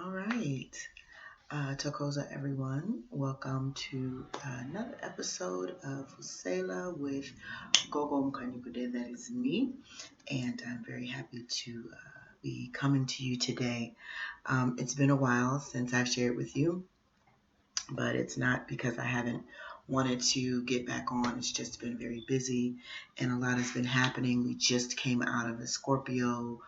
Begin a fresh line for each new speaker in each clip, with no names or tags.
All right. Tokoza, everyone. Welcome to another episode of Vusela with Gogo uMkhanya. That is me. And I'm very happy to be coming to you today. It's been a while since I've shared with you, but it's not because I haven't wanted to get back on. It's just been very busy and a lot has been happening. We just came out of a Scorpio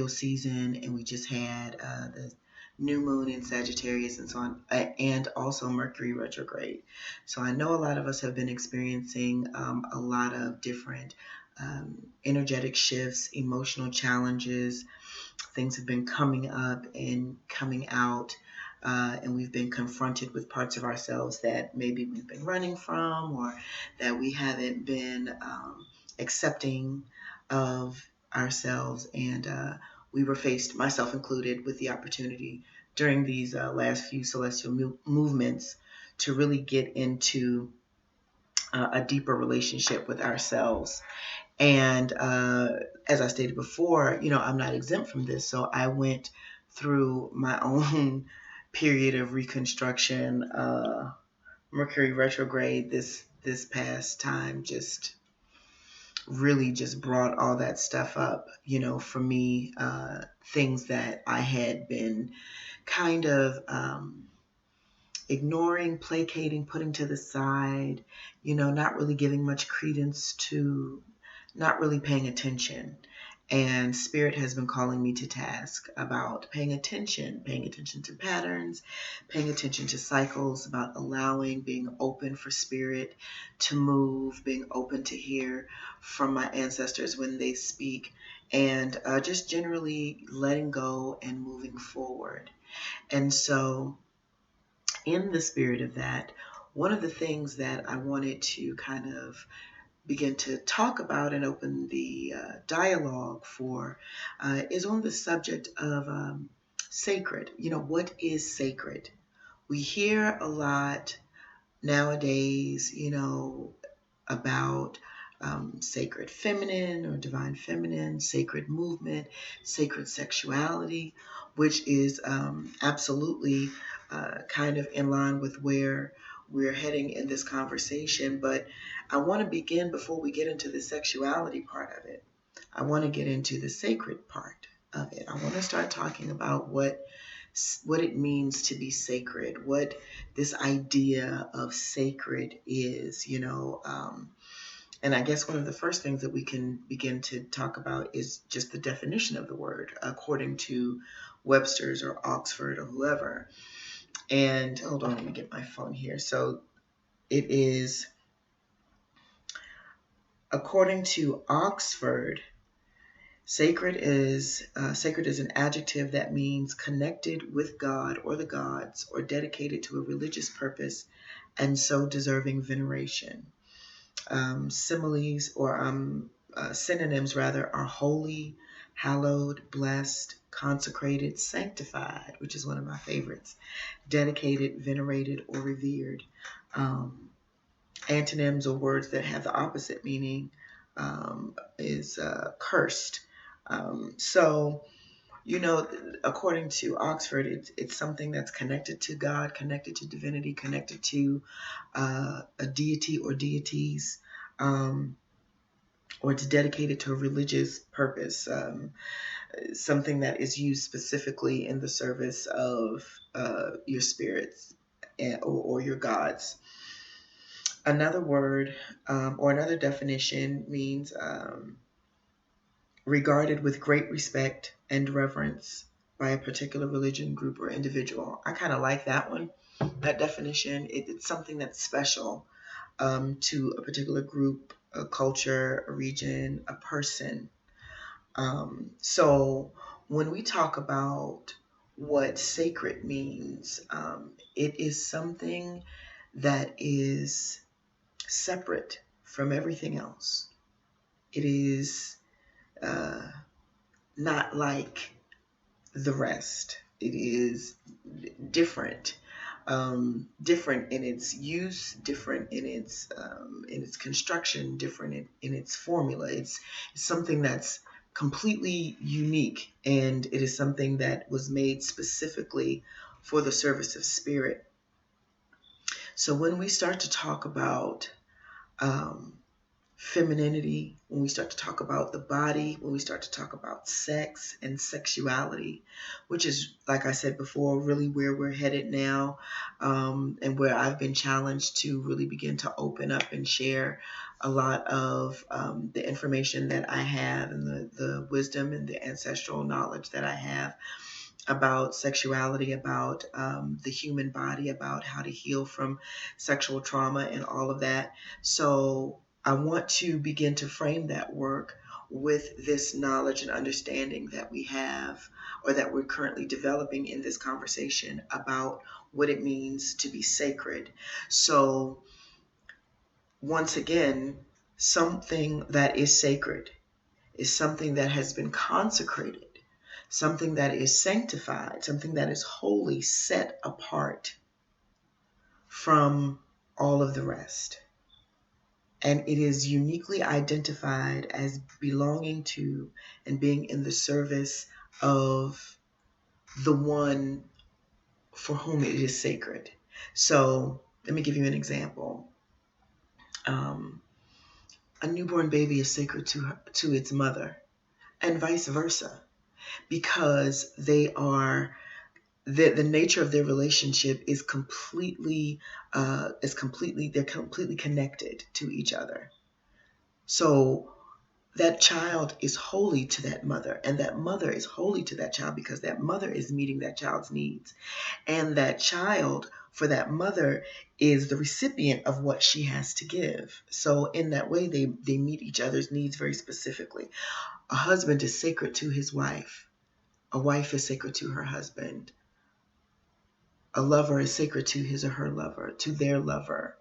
season, and we just had the new moon in Sagittarius and so on, and also Mercury retrograde. So I know a lot of us have been experiencing a lot of different energetic shifts, emotional challenges. Things have been coming up and coming out, and we've been confronted with parts of ourselves that maybe we've been running from, or that we haven't been accepting of ourselves. And we were faced, myself included, with the opportunity during these last few celestial movements to really get into a deeper relationship with ourselves. And as I stated before, I'm not exempt from this. So I went through my own period of reconstruction. Mercury retrograde this past time just really just brought all that stuff up, for me, things that I had been kind of ignoring, placating, putting to the side, not really giving much credence to, not really paying attention. And Spirit has been calling me to task about paying attention to patterns, paying attention to cycles, about allowing, being open for Spirit to move, being open to hear from my ancestors when they speak, and just generally letting go and moving forward. And so, in the spirit of that, one of the things that I wanted to kind of begin to talk about and open the dialogue for is on the subject of sacred. What is sacred? We hear a lot nowadays, about sacred feminine or divine feminine, sacred movement, sacred sexuality, which is absolutely kind of in line with where we're heading in this conversation. But I want to begin, before we get into the sexuality part of it, I want to get into the sacred part of it. I want to start talking about what it means to be sacred, what this idea of sacred is, and I guess one of the first things that we can begin to talk about is just the definition of the word, according to Webster's or Oxford or whoever. And hold on, let me get my phone here. So it is, according to Oxford, sacred is an adjective that means connected with God or the gods, or dedicated to a religious purpose, and so deserving veneration. Similes or synonyms rather are holy, hallowed, blessed, consecrated, sanctified, which is one of my favorites, dedicated, venerated, or revered. Antonyms, or words that have the opposite meaning, is cursed. So, according to Oxford, it's something that's connected to God, connected to divinity, connected to a deity or deities, or it's dedicated to a religious purpose, something that is used specifically in the service of your spirits or your gods. Another word or another definition means regarded with great respect and reverence by a particular religion, group, or individual. I kind of like that one, that definition. It's something that's special to a particular group, a culture, a region, a person. So when we talk about what sacred means, it is something that is separate from everything else. It is not like the rest. It is different, different in its use, different in its construction, different in its formula. It's something that's completely unique, and it is something that was made specifically for the service of spirit. So when we start to talk about femininity, when we start to talk about the body, when we start to talk about sex and sexuality, which is, like I said before, really where we're headed now, and where I've been challenged to really begin to open up and share a lot of the information that I have and the wisdom and the ancestral knowledge that I have about sexuality, about the human body, about how to heal from sexual trauma and all of that. So I want to begin to frame that work with this knowledge and understanding that we have, or that we're currently developing in this conversation about what it means to be sacred. So once again, something that is sacred is something that has been consecrated, something that is sanctified, something that is wholly set apart from all of the rest. And it is uniquely identified as belonging to and being in the service of the one for whom it is sacred. So let me give you an example. A newborn baby is sacred to its mother, and vice versa, because they are the nature of their relationship is completely they're completely connected to each other. So that child is holy to that mother, and that mother is holy to that child, because that mother is meeting that child's needs, and that child for that mother is the recipient of what she has to give. So in that way, they meet each other's needs very specifically. A husband is sacred to his wife. A wife is sacred to her husband. A lover is sacred to his or her lover, to their lover,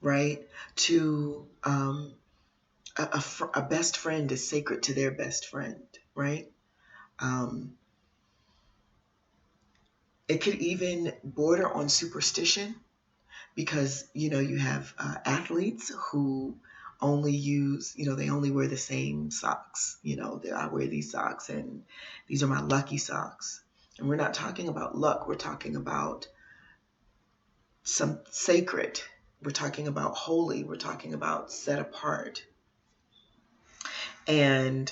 right? To a best friend is sacred to their best friend, right? It could even border on superstition, because, you have athletes who only use, they only wear the same socks. I wear these socks and these are my lucky socks. And we're not talking about luck. We're talking about some sacred. We're talking about holy. We're talking about set apart. And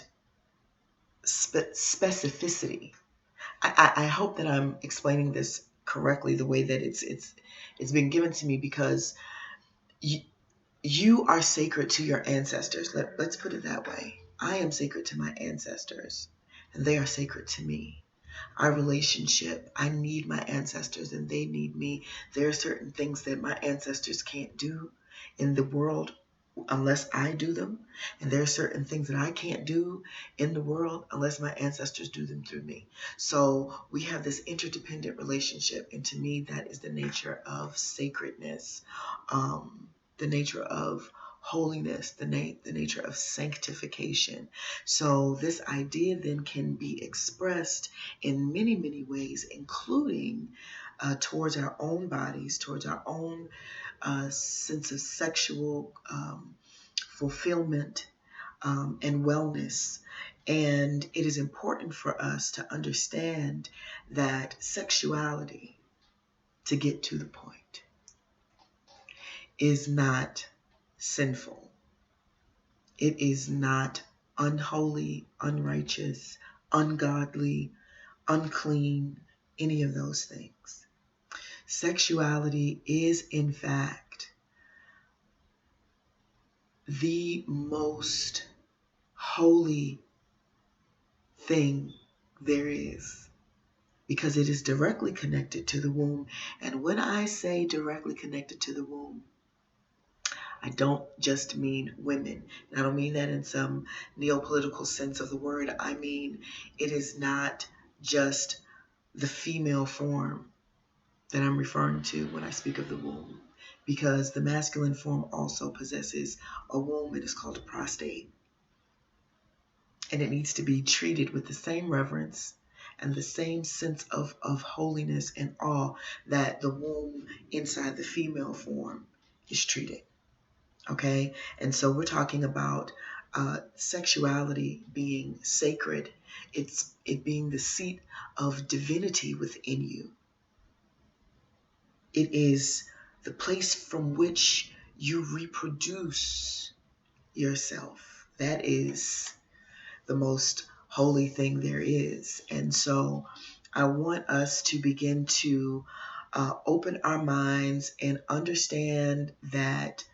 specificity. I hope that I'm explaining this correctly, the way that it's been given to me, because you are sacred to your ancestors. Let's put it that way. I am sacred to my ancestors, and they are sacred to me. Our relationship, I need my ancestors and they need me. There are certain things that my ancestors can't do in the world unless I do them. And there are certain things that I can't do in the world unless my ancestors do them through me. So we have this interdependent relationship. And to me, that is the nature of sacredness, the nature of holiness, the nature of sanctification. So this idea then can be expressed in many, many ways, including towards our own bodies, towards our own sense of sexual fulfillment and wellness. And it is important for us to understand that sexuality, to get to the point, is not sinful. It is not unholy, unrighteous, ungodly, unclean, any of those things. Sexuality is, in fact, the most holy thing there is, because it is directly connected to the womb. And when I say directly connected to the womb, I don't just mean women. And I don't mean that in some neopolitical sense of the word. I mean, it is not just the female form that I'm referring to when I speak of the womb, because the masculine form also possesses a womb. It is called a prostate. And it needs to be treated with the same reverence and the same sense of holiness and awe that the womb inside the female form is treated. Okay, and so we're talking about Sexuality being sacred, it being the seat of divinity within you. It is the place from which you reproduce yourself. That is the most holy thing there is. And so I want us to begin to open our minds and understand that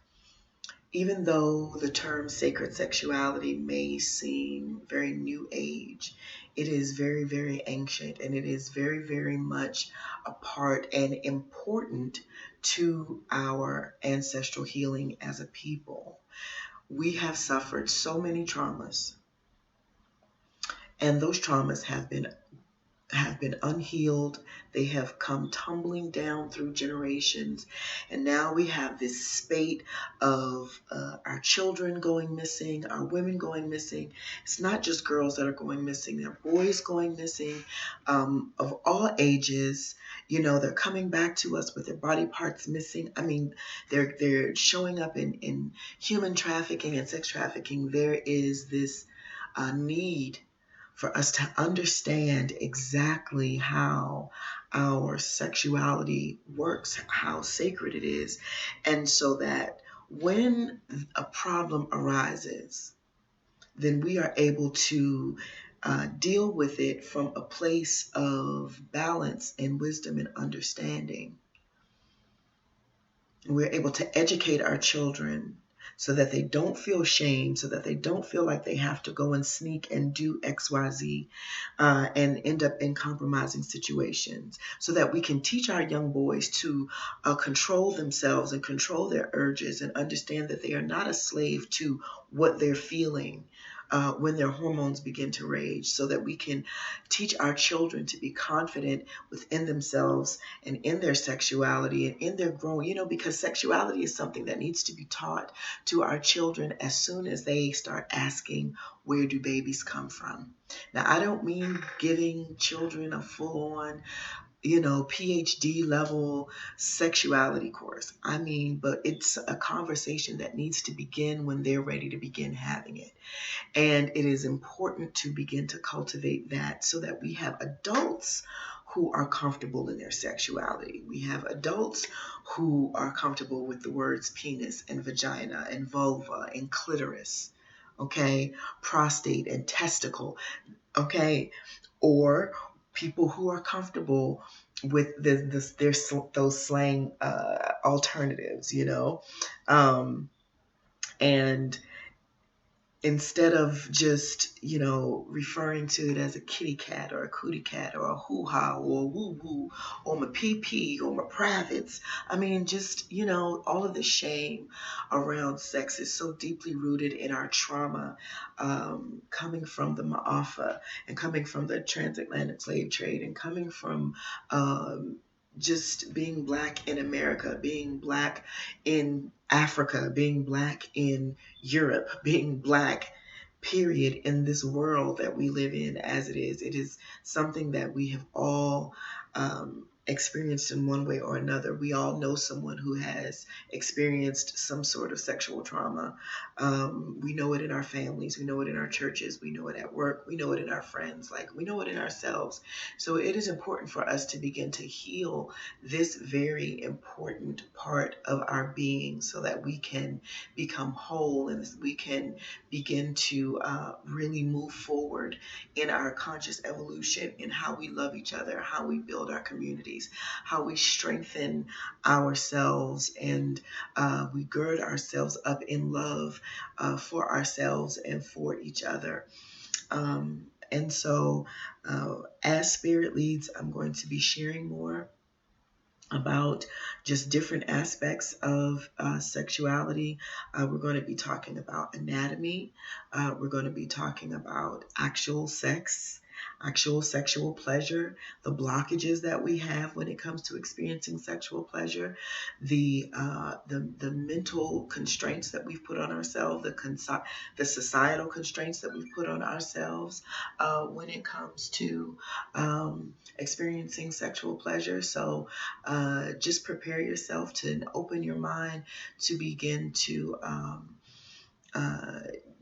even though the term sacred sexuality may seem very new age, it is very, very ancient, and it is very, very much a part and important to our ancestral healing as a people. We have suffered so many traumas, and those traumas have been unhealed. They have come tumbling down through generations. And now we have this spate of our children going missing, our women going missing. It's not just girls that are going missing, there are boys going missing of all ages. They're coming back to us with their body parts missing. I mean, they're showing up in human trafficking and sex trafficking. There is this need for us to understand exactly how our sexuality works, how sacred it is, and so that when a problem arises, then we are able to deal with it from a place of balance and wisdom and understanding. We're able to educate our children so that they don't feel shame, so that they don't feel like they have to go and sneak and do XYZ and end up in compromising situations, so that we can teach our young boys to control themselves and control their urges and understand that they are not a slave to what they're feeling when their hormones begin to rage, so that we can teach our children to be confident within themselves and in their sexuality and in their growing, because sexuality is something that needs to be taught to our children as soon as they start asking, where do babies come from? Now, I don't mean giving children a full-on PhD level sexuality course. But it's a conversation that needs to begin when they're ready to begin having it. And it is important to begin to cultivate that so that we have adults who are comfortable in their sexuality. We have adults who are comfortable with the words penis and vagina and vulva and clitoris, okay, prostate and testicle, okay, or people who are comfortable with those slang alternatives, and instead of just, referring to it as a kitty cat or a cootie cat or a hoo-ha or a woo-woo or my pee-pee or my privates. Just, all of the shame around sex is so deeply rooted in our trauma, coming from the Ma'afa and coming from the transatlantic slave trade and coming from just being Black in America, being Black in Africa, being Black in Europe, being Black, period, in this world that we live in as it is. It is something that we have all experienced in one way or another. We all know someone who has experienced some sort of sexual trauma. We know it in our families. We know it in our churches. We know it at work. We know it in our friends. We know it in ourselves. So it is important for us to begin to heal this very important part of our being so that we can become whole and we can begin to really move forward in our conscious evolution in how we love each other, how we build our communities, how we strengthen ourselves, and we gird ourselves up in love for ourselves and for each other. And so as Spirit leads, I'm going to be sharing more about just different aspects of sexuality. We're going to be talking about anatomy. We're going to be talking about actual sex, actual sexual pleasure, the blockages that we have when it comes to experiencing sexual pleasure, the mental constraints that we've put on ourselves, the societal constraints that we've put on ourselves when it comes to experiencing sexual pleasure. So just prepare yourself to open your mind to begin to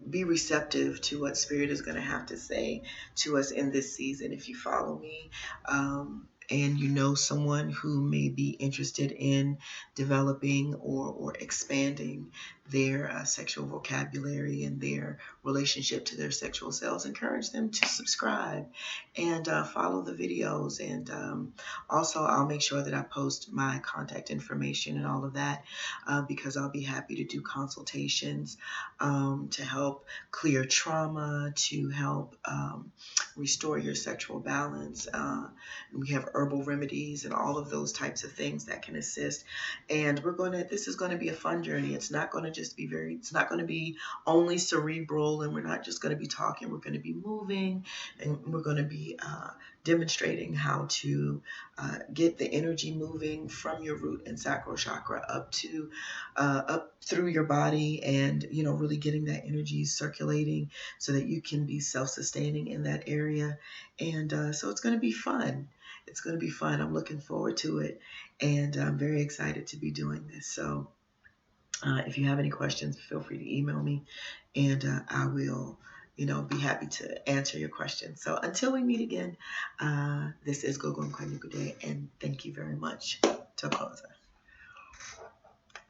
be receptive to what Spirit is going to have to say to us in this season. If you follow me, and you know someone who may be interested in developing or expanding their sexual vocabulary and their relationship to their sexual selves, encourage them to subscribe and follow the videos. And also, I'll make sure that I post my contact information and all of that, because I'll be happy to do consultations to help clear trauma, to help restore your sexual balance. We have herbal remedies and all of those types of things that can assist. And this is going to be a fun journey. It's not going to just be it's not going to be only cerebral, and we're not just going to be talking. We're going to be moving, and we're going to be demonstrating how to get the energy moving from your root and sacral chakra up through your body, and really getting that energy circulating so that you can be self-sustaining in that area. And so it's going to be fun. It's going to be fun. I'm looking forward to it, and I'm very excited to be doing this. So if you have any questions, feel free to email me, and I will be happy to answer your questions. So until we meet again, this is Gogo uMkhanya, and thank you very much. Tokoza.